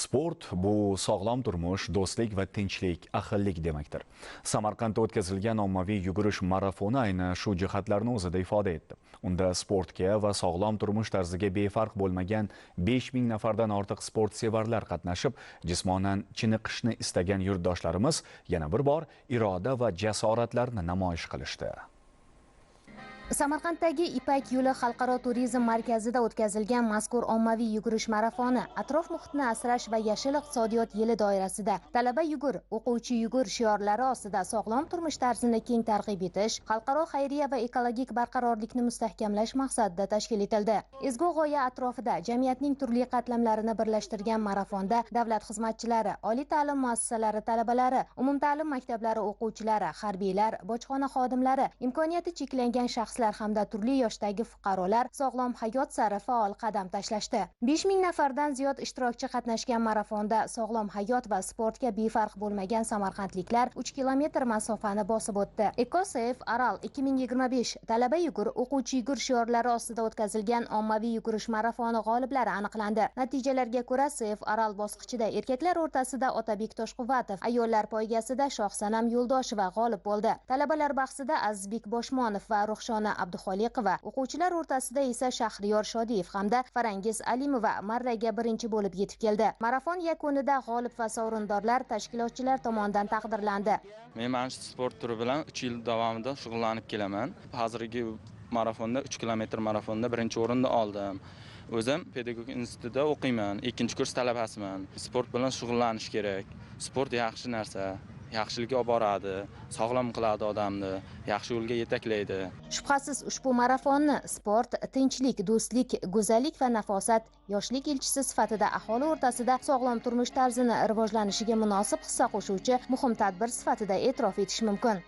Sport bu sog'lom turmush, do'stlik va tinchlik, ahillik demakdir. Samarqandda o'tkazilgan ommaviy yugurish marafoni ayni shu jihatlarni o'zida ifoda etdi. Unda sportga va sog'lom turmush tarziga befarq bo'lmagan 5000 nafardan ortiq sportsevarlar qatnashib, jismonan chiniqishni istagan yurtdoshlarimiz yana bir bor iroda va jasoratlarni namoyish qilishdi. Samarqanddagi Ipak yo'li xalqaro turizm markazida o'tkazilgan mazkur ommaviy yugurish marafoni atrof muhitni asrash va yashil iqtisodiyot yili doirasida talaba yugur, o'quvchi yugur shiorlari ostida sog'lom turmush tarzini keng targ'ib etish, xalqaro xayriya va ekologik barqarorlikni mustahkamlash maqsadida tashkil etildi. Ezgu g'oya atrofida jamiyatning turli qatlamlarini birlashtirgan marafonda davlat xizmatchilari, oliy ta'lim muassasalari talabalari, umumta'lim maktablari o'quvchilari, harbiylar, bojxona xodimlari, imkoniyati cheklangan shaxslar hamda turli yoshdagi fuqarolar sog'lom hayot sari faol qadam tashlashdi. 5000 nafardan ziyod ishtirokchi qatnashgan marafonda sog'lom hayot va sportga befarq bo'lmagan samarqandliklar 3 kilometr masofani bosib o'tdi. EcoSafe Aral 2025 talaba yugur, o'quvchi yugur shiorlari ostida o'tkazilgan ommaviy yugurish marafoni g'oliblari aniqlandi. Natijalarga ko'ra Safe Aral bosqichida erkaklar o'rtasida Otabek Toshquvvatov, ayollar poygasida Shohsanam Yo'ldosheva g'olib bo'ldi. Talabalar bahsida Azizbek Boshmonov va Ruxshona Abduxoliqova, o'quvchilar o'rtasida esa Shahriyor Shodiyev hamda Farangiz Alimova marraga birinchi bo'lib yetib keldi. Marafon yakunida g'olib va sovrindorlar tashkilotchilar tomonidan taqdirlandi. Men mana shu sport turi bilan 3 yil davomida shug'ullanib kelaman. Hozirgi marafonda 3 kilometr marafonda birinchi o'rinni oldim. O'zim pedagogik institutida o'qiyman, 2-kurs talabasiman. Sport bilan shug'ullanish kerak. Sport yaxshi narsa. Yaxshilikka olib boradi, sog'lom qiladi odamni, yaxshi yo'lga yetaklaydi. Shubhasiz ushbu marafonni sport, tinchlik, do'stlik, go'zallik va nafosat yoshlik elchisi sifatida aholi o'rtasida sog'lom turmush tarzini rivojlanishiga munosib hissa qo'shuvchi muhim tadbir sifatida e'tirof etish mumkin.